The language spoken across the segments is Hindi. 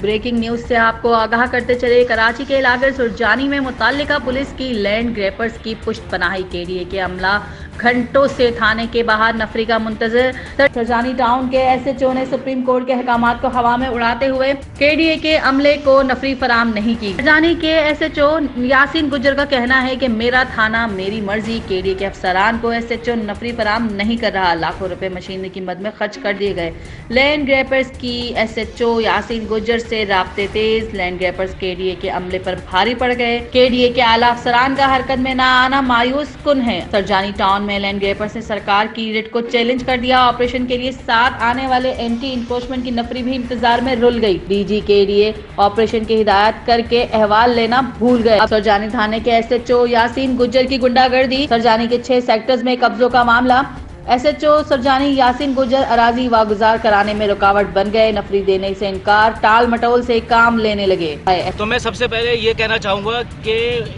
ब्रेकिंग न्यूज से आपको आगाह करते चले, कराची के इलाके सुरजानी में मुतल्लिका पुलिस की लैंड ग्रैपर्स की पुष्ट पनाही केडीए के अमला घंटों से थाने के बाहर नफरी का मुंतजर। सुरजानी टाउन के एसएचओ ने सुप्रीम कोर्ट के अहकामात को हवा में उड़ाते हुए केडीए के अमले को नफरी फराम नहीं की। सुरजानी के एसएचओ यासीन गुज्जर का कहना है कि मेरा थाना मेरी मर्जी। केडीए के अफसरान को एसएचओ नफरी फराम नहीं कर रहा। लाखों रुपए मशीनरी की मद में खर्च कर दिए गए। लैंड ग्रैपर्स की एसएचओ यासीन गुज्जर से राब्ते तेज। लैंड ग्रैपर्स केडीए के अमले पर भारी पड़ गए। केडीए के आला अफसरान का हरकत में न आना मायूस कुन है। सुरजानी टाउन में लैंड ग्रैपर्स ने सरकार की रिट को चैलेंज कर दिया। ऑपरेशन के लिए साथ आने वाले एंटी इंक्रोचमेंट की नफरी भी इंतजार में रुल गई। डीजी केडीए ऑपरेशन की हिदायत करके अहवाल लेना भूल गए। सुरजानी थाने के एसएचओ यासीन गुज्जर की गुंडागर्दी। सुरजानी के 6 सेक्टर्स में कब्जों का मामला। एसएचओ सुरजानी यासीन गुज्जर अराजी वागुजार कराने में रुकावट बन गए। नफरी देने से इनकार, टाल मटोल से काम लेने लगे। तो मैं सबसे पहले ये कहना चाहूँगा कि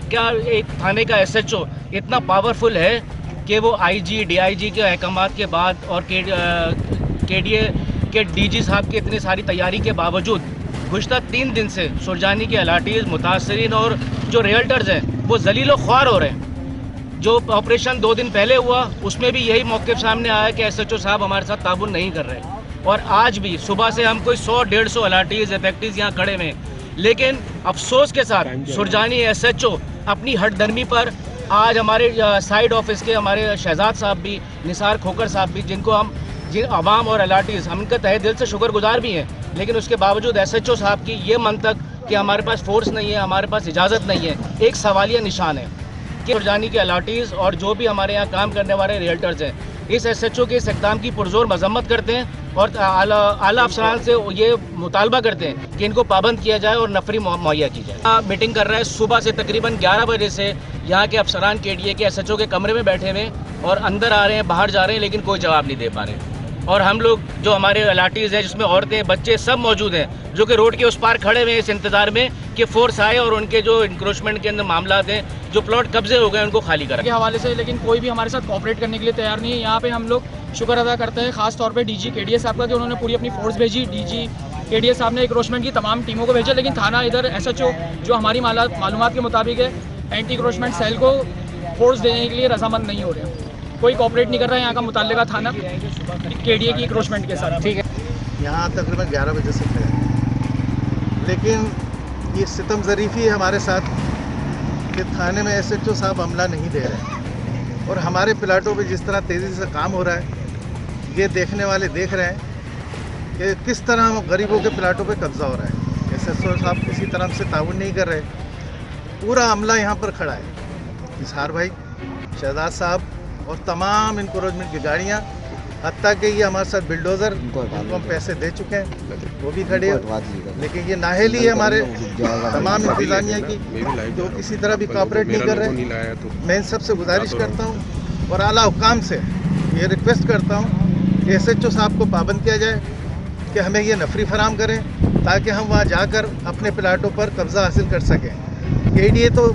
क्या एक थाने का एसएचओ इतना पावरफुल है कि वो आईजी डीआईजी के अहकामात के बाद और केडीए के डीजी साहब की इतनी सारी तैयारी के बावजूद गुज़श्ता 3 दिन से सुरजानी के अलाटीज़, मुतासरीन और जो रियल्टर्स हैं वो जलीलो ख्वार हो रहे हैं। जो ऑपरेशन 2 दिन पहले हुआ उसमें भी यही मौक़िफ़ सामने आया कि एसएचओ साहब हमारे साथ ताबून नहीं कर रहे। और आज भी सुबह से हम कोई 100-150 अलाटीज़ इफेक्टिव यहाँ खड़े हुए हैं, लेकिन अफसोस के साथ सुरजानी एसएचओ अपनी हटदर्मी पर आज हमारे साइड ऑफिस के हमारे शहजाद साहब भी, निसार खोकर साहब भी, जिन अवाम और अलाटीज़ हम उनका तहे दिल से शुक्रगुजार भी हैं, लेकिन उसके बावजूद एसएचओ साहब की ये मंतक कि हमारे पास फोर्स नहीं है, हमारे पास इजाज़त नहीं है, एक सवालिया निशान है कि सुरजानी के अलाटीज़ और जो भी हमारे यहाँ काम करने वाले रियल्टर्स हैं इस एसएचओ के इस इक़दाम की पुरजोर मजम्मत करते हैं और आला अफसरान से ये मुतालबा करते हैं कि इनको पाबंद किया जाए और नफरी मुहैया की जाए। मीटिंग कर रहे हैं सुबह से तकरीबन 11 बजे से यहाँ के अफसरान केडीए के एसएचओ के कमरे में बैठे हुए और अंदर आ रहे हैं, बाहर जा रहे हैं, लेकिन कोई जवाब नहीं दे पा रहे। और हम लोग जो हमारे अलाटीज़ हैं जिसमें औरतें बच्चे सब मौजूद हैं जो कि रोड के उस पार खड़े हुए हैं इस इंतज़ार में कि फोर्स आए और उनके जो इंक्रोचमेंट के अंदर मामला हैं, जो प्लॉट कब्जे हो गए उनको खाली करें के हवाले से, लेकिन कोई भी हमारे साथ कोऑपरेट करने के लिए तैयार नहीं है। यहाँ पे हम लोग शुक्र अदा करते हैं खास तौर पे डीजी केडीए साहब का कि उन्होंने पूरी अपनी फोर्स भेजी। डीजी केडीए साहब ने इंक्रोचमेंट की तमाम टीमों को भेजा, लेकिन थाना इधर एसएचओ जो हमारी मालूमात के मुताबिक है एंटी इंक्रोचमेंट सेल को फोर्स देने के लिए रजामंद नहीं हो रहे हैं। कोई कोऑपरेट नहीं कर रहा है यहाँ का मुतल्लिका थाना केडीए की इंक्रोचमेंट के साथ। ठीक है, यहाँ तकरीबन 11 बजे से खड़े हैं, लेकिन ये सितम ज़रीफ़ी है हमारे साथ कि थाने में एसएचओ साहब अमला नहीं दे रहे और हमारे प्लाटों पे जिस तरह तेज़ी से काम हो रहा है ये देखने वाले देख रहे हैं कि किस तरह गरीबों के प्लाटों पे कब्ज़ा हो रहा है। एसएचओ साहब किसी तरह से ताउन नहीं कर रहे। पूरा अमला यहाँ पर खड़ा है, निसार भाई, शहजाद साहब और तमाम इंक्रोचमेंट की गाड़ियाँ, हत्ता कि ये हमारे साथ बिल्डोज़र उनको हम पैसे दे चुके हैं वो भी खड़े हैं, लेकिन ये नाहेली है हमारे तमाम इंतज़ामिया की जो किसी तरह भी कोऑपरेट नहीं कर रहे। मैं इन सब से गुजारिश करता हूँ और आला हुकाम से ये रिक्वेस्ट करता हूँ कि एसएचओ साहब को पाबंद किया जाए कि हमें ये नफरी फराम करें ताकि हम वहाँ जाकर अपने प्लाटों पर कब्ज़ा हासिल कर सकें। केडीए तो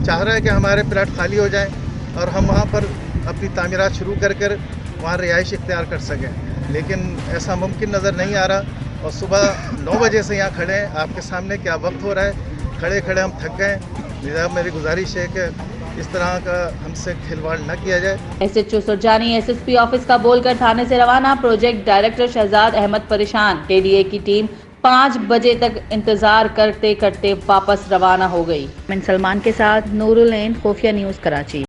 चाह रहा है कि हमारे प्लाट खाली हो जाएँ और हम वहाँ पर अपनी तामीरात शुरू कर वहाँ रिहाइश इख्तियार कर सकें, लेकिन ऐसा मुमकिन नज़र नहीं आ रहा। और सुबह 9 बजे से यहाँ खड़े हैं आपके सामने, क्या वक्त हो रहा है, खड़े खड़े हम थक गए। लिहाजा मेरी गुजारिश है कि इस तरह का हमसे खिलवाड़ न किया जाए। एसएचओ सुरजानी एसएसपी ऑफिस का बोलकर थाने से रवाना। प्रोजेक्ट डायरेक्टर शहजाद अहमद परेशान। केडीए की टीम 5 बजे तक इंतजार करते करते वापस रवाना हो गई। मैं सलमान के साथ नूरुल ऐन, खुफिया न्यूज़, कराची।